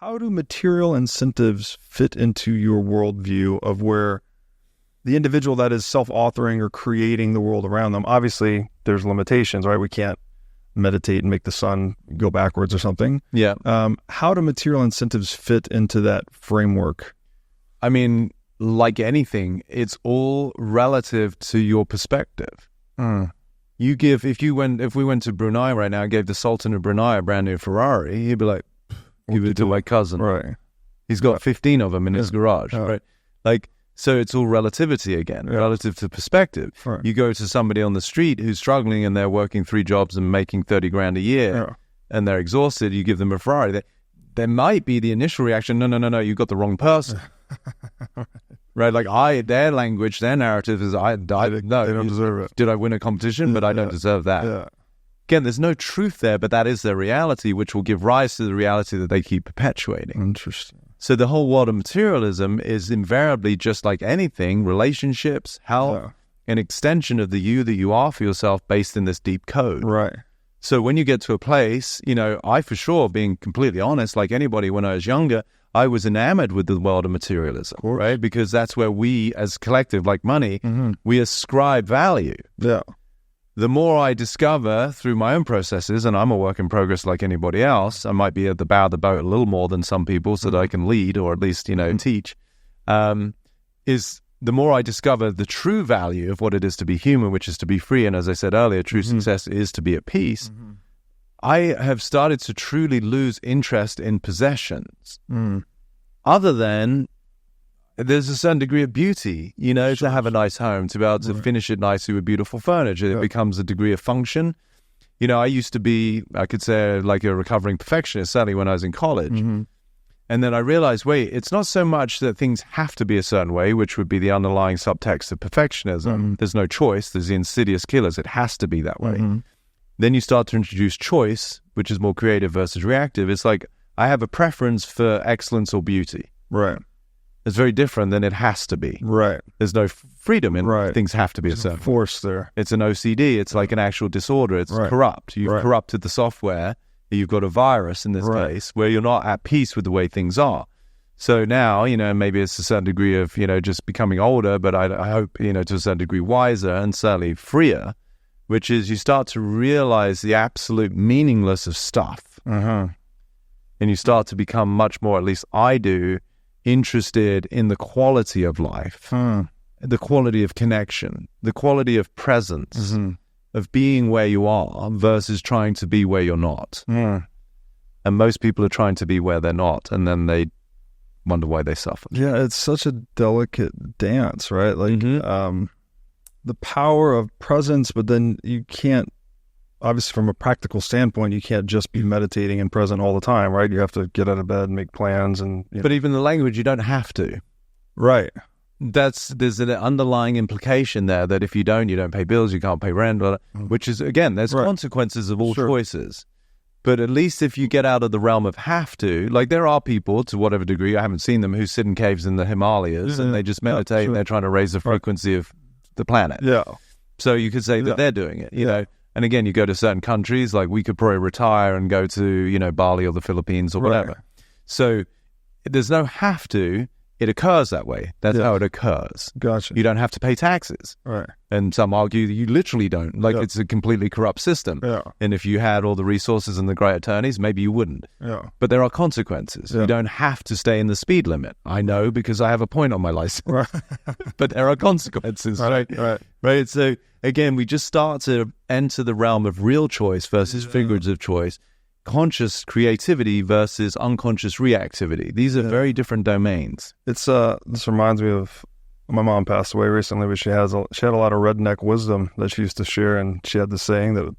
how do material incentives fit into your worldview of where the individual that is self-authoring or creating the world around them? Obviously, there's limitations, right? We can't meditate and make the sun go backwards or something. Yeah. How do material incentives fit into that framework? I mean, like anything, it's all relative to your perspective. You give, if we went to Brunei right now, gave the Sultan of Brunei a brand new Ferrari, he'd be like, give it to my cousin. Right. He's got 15 of them in his garage, right? Like, so it's all relativity again, relative to perspective. Right. You go to somebody on the street who's struggling and they're working 3 jobs and making 30 grand a year and they're exhausted, you give them a Ferrari. There might be the initial reaction, no, you got the wrong person. Right? Like their language, their narrative is, no, they don't deserve it. Did I win a competition? But I don't deserve that. Yeah. Again, there's no truth there, but that is their reality, which will give rise to the reality that they keep perpetuating. Interesting. So the whole world of materialism is invariably, just like anything, relationships, health, an extension of the you that you are for yourself based in this deep code. Right. So when you get to a place, I for sure, being completely honest, like anybody when I was younger, I was enamored with the world of materialism, right? Because that's where we, as collective, like money, we ascribe value. Yeah. The more I discover through my own processes, and I'm a work in progress like anybody else, I might be at the bow of the boat a little more than some people so that I can lead or at least, teach, is the more I discover the true value of what it is to be human, which is to be free. And as I said earlier, true success is to be at peace. I have started to truly lose interest in possessions other than there's a certain degree of beauty, to have a nice home, to be able to finish it nicely with beautiful furniture. It becomes a degree of function. I used to be, I could say, like a recovering perfectionist, certainly when I was in college. And then I realized, wait, it's not so much that things have to be a certain way, which would be the underlying subtext of perfectionism. There's no choice. There's the insidious killers. It has to be that way. Then you start to introduce choice, which is more creative versus reactive. It's like, I have a preference for excellence or beauty. Right. It's very different than it has to be. Right. There's no freedom in things have to be a certain force there. It's an OCD. It's like an actual disorder. It's corrupt. You've corrupted the software. You've got a virus in this case where you're not at peace with the way things are. So now, maybe it's a certain degree of, just becoming older, but I hope, to a certain degree wiser and certainly freer, which is you start to realize the absolute meaningless of stuff. And you start to become much more, at least I do, interested in the quality of life, the quality of connection, the quality of presence, of being where you are versus trying to be where you're not. And most people are trying to be where they're not, and then they wonder why they suffer. Yeah, it's such a delicate dance, right? Like the power of presence, but then you can't, obviously from a practical standpoint, you can't just be meditating and present all the time, right? You have to get out of bed and make plans. But even the language, you don't have to. Right. There's an underlying implication there that if you don't pay bills, you can't pay rent, which is, again, there's consequences of all choices. But at least if you get out of the realm of have to, like there are people to whatever degree, I haven't seen them, who sit in caves in the Himalayas and they just meditate and they're trying to raise the frequency of the planet. Yeah. So you could say that they're doing it, you know. And again, you go to certain countries, like we could probably retire and go to, Bali or the Philippines or whatever. So there's no have to. It occurs that way. That's how it occurs. Gotcha. You don't have to pay taxes. Right. And some argue that you literally don't. Like it's a completely corrupt system. Yeah. And if you had all the resources and the great attorneys, maybe you wouldn't. Yeah. But there are consequences. You don't have to stay in the speed limit. I know because I have a point on my license. Right. But there are consequences. Right. So again, we just start to enter the realm of real choice versus figurative choice. Conscious creativity versus unconscious reactivity. These are very different domains. It's this reminds me of my mom passed away recently, but she had a lot of redneck wisdom that she used to share, and she had the saying that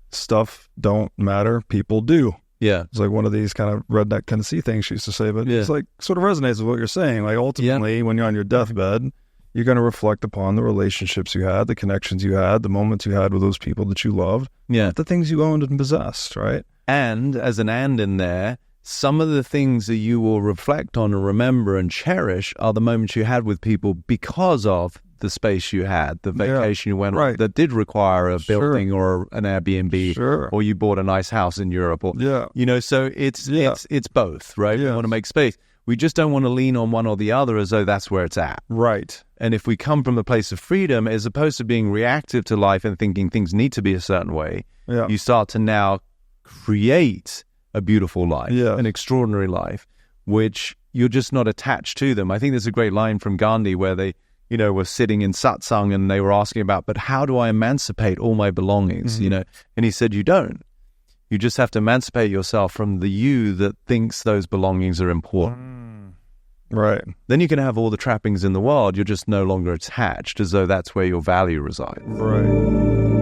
stuff don't matter, people do. Yeah, it's like one of these kind of redneck Tennessee things she used to say, but it's like sort of resonates with what you're saying. Like ultimately, when you're on your deathbed, you're going to reflect upon the relationships you had, the connections you had, the moments you had with those people that you loved, the things you owned and possessed, right? And as an and in there, some of the things that you will reflect on and remember and cherish are the moments you had with people because of the space you had, the vacation you went on, right. that did require a building or an Airbnb, or you bought a nice house in Europe, or so it's both, right? We want to make space. We just don't want to lean on one or the other as though that's where it's at. Right. And if we come from a place of freedom, as opposed to being reactive to life and thinking things need to be a certain way, you start to now create a beautiful life, an extraordinary life, which you're just not attached to them. I think there's a great line from Gandhi where they, were sitting in satsang and they were asking about, but how do I emancipate all my belongings, And he said, you don't. You just have to emancipate yourself from the you that thinks those belongings are important. Right. Then you can have all the trappings in the world. You're just no longer attached, as though that's where your value resides. Right.